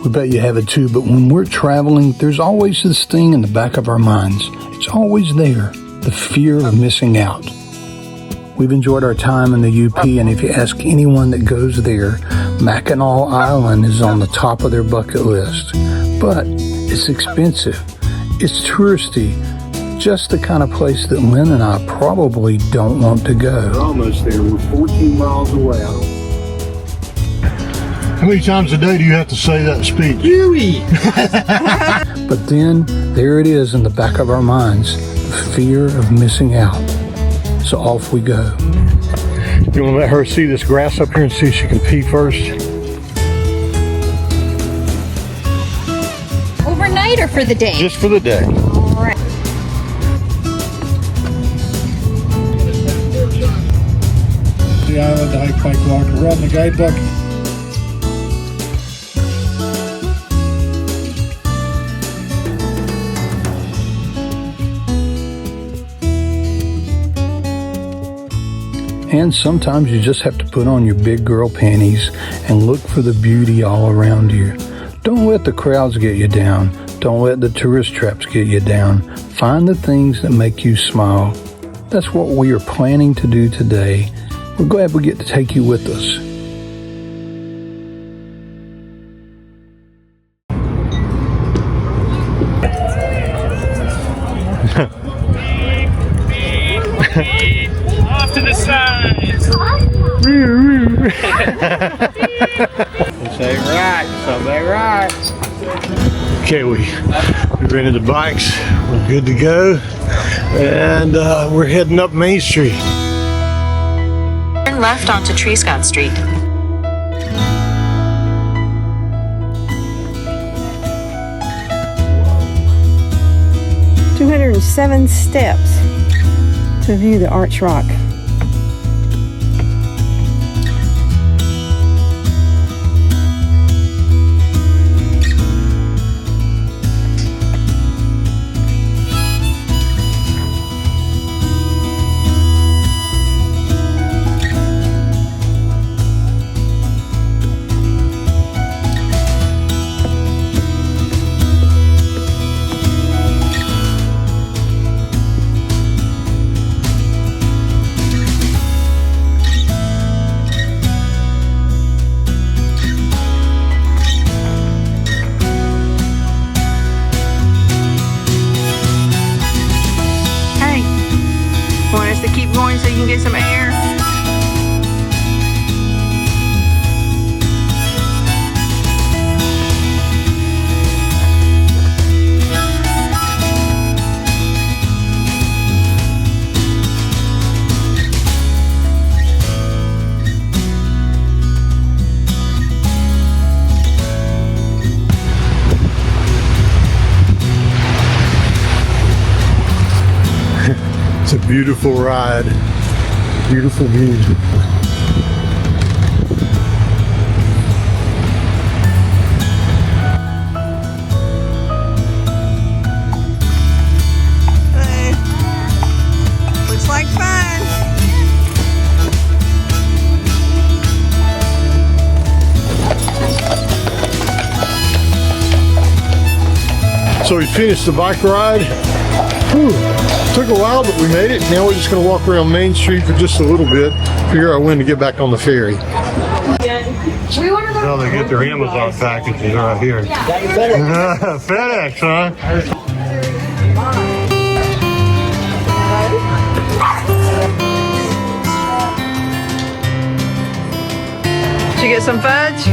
We bet you have it too, but when we're traveling, there's always this thing in the back of our minds. It's always there, the fear of missing out. We've enjoyed our time in the UP, and if you ask anyone that goes there, Mackinac Island is on the top of their bucket list. But it's expensive. It's touristy. Just the kind of place that Lynn and I probably don't want to go. We're almost there. We're 14 miles away. How many times a day do you have to say that speech? But then, there it is in the back of our minds, the fear of missing out. So off we go. You want to let her see this grass up here and see if she can pee first? Overnight or for the day? Just for the day. All right. The island, the hike bike locker, run the guidebook. And sometimes you just have to put on your big girl panties and look for the beauty all around you. Don't let the crowds get you down. Don't let the tourist traps get you down. Find the things that make you smile. That's what we are planning to do today. We're glad we get to take you with us. Off to the side. Say right, something right. Okay, we rented the bikes. We're good to go. And we're heading up Main Street. Turn left onto Treescott Street. "207 steps to view the Arch Rock." Want us to keep going so you can get some air? It's a beautiful ride. Beautiful view. Hey. Looks like fun. So we finished the bike ride. Whew. Took a while, but we made it. Now we're just going to walk around Main Street for just a little bit. Figure out when to get back on the ferry. Well, they get their Amazon packages right here. FedEx, huh? Did you get some fudge?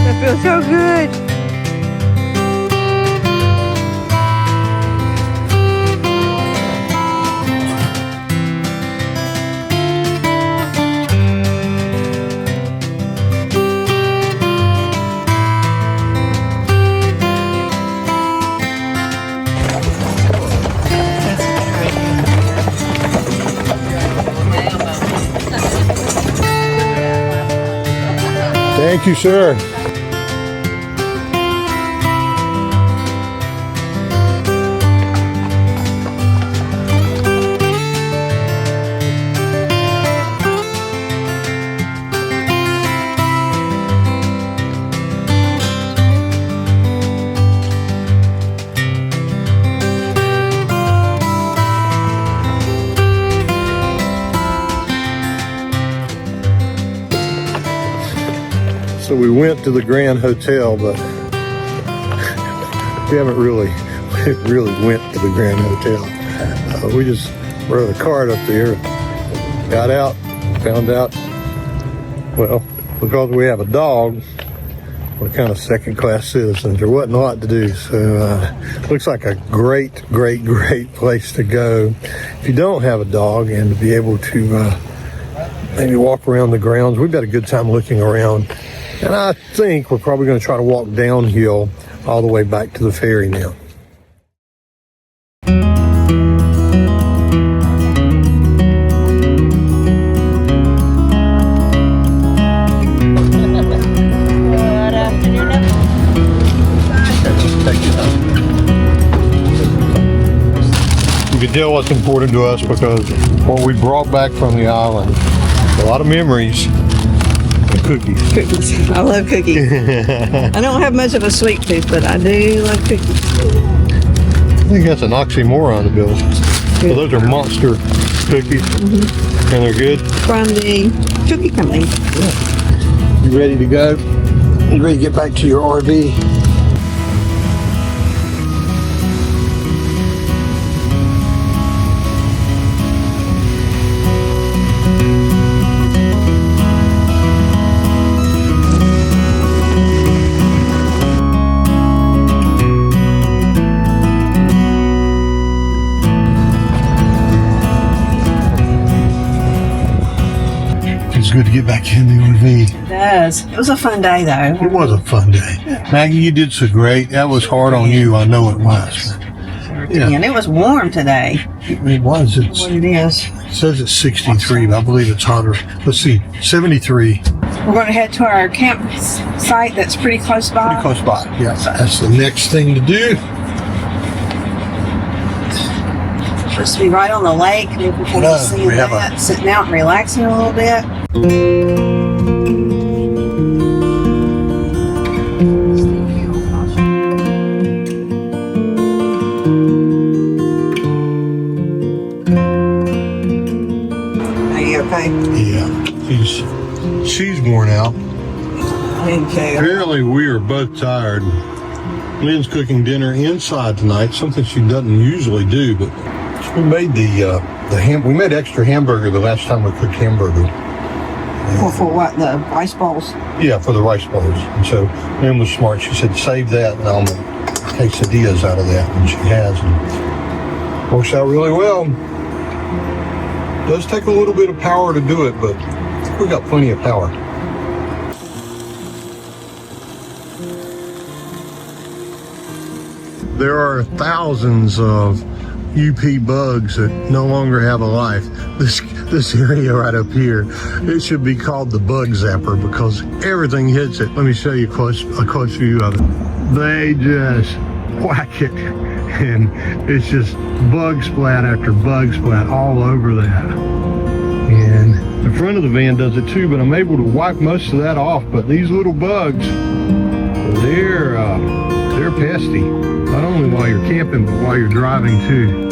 That feels so good. Thank you, sir. So we went to the Grand Hotel, but we haven't really went to the Grand Hotel. We just rode a cart up there, got out, found out, well, because we have a dog, we're kind of second-class citizens. There wasn't a lot to do, so looks like a great place to go if you don't have a dog, and to be able to maybe walk around the grounds. We've had a good time looking around, and I think we're probably going to try to walk downhill all the way back to the ferry now. You can tell what's important to us because what we brought back from the island, a lot of memories, and cookies. Cookies. I love cookies. I don't have much of a sweet tooth, but I do love cookies. I think that's an oxymoron, Bill. So those are monster cookies, and they're good. From the cookie company. You ready to go? You ready to get back to your RV? It's good to get back in the RV. It does. It was a fun day, though. It was a fun day. Maggie, you did so great. That was hard on you. I know it was. Yeah. And it was warm today. It was. What it is. It says it's 63, but I believe it's hotter. Let's see, 73. We're going to head to our campsite that's pretty close by. Pretty close by. Yeah, that's the next thing to do. Supposed to be right on the lake. Maybe we can see that. Sitting out and relaxing a little bit. Are you okay? Yeah, she's worn out. Okay. Apparently, we are both tired. Lynn's cooking dinner inside tonight, something she doesn't usually do, but we made we made extra hamburger the last time we cooked hamburger. For what? The rice bowls? Yeah, for the rice bowls. And so Lynn was smart. She said, save that and I'll make quesadillas out of that. And she has. And works out really well. Does take a little bit of power to do it, but we got plenty of power. There are thousands of UP bugs that no longer have a life. This area right up here, it should be called the bug zapper because everything hits it. Let me show you a close view of it. They just whack it, and it's just bug splat after bug splat all over that. And the front of the van does it too, but I'm able to wipe most of that off. But these little bugs, they're pesty. Not only while you're camping, but while you're driving too.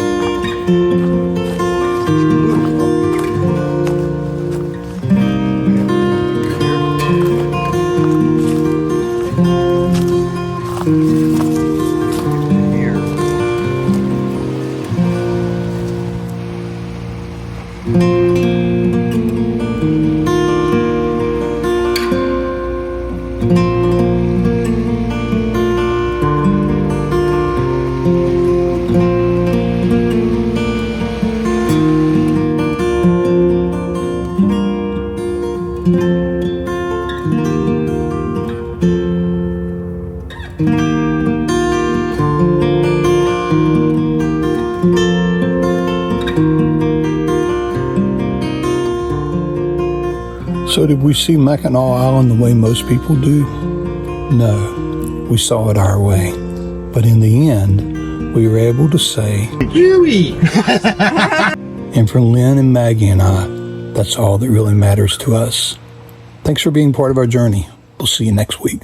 So did we see Mackinac Island the way most people do? No, we saw it our way. But in the end, we were able to say, Yui! And for Lynn and Maggie and I, that's all that really matters to us. Thanks for being part of our journey. We'll see you next week.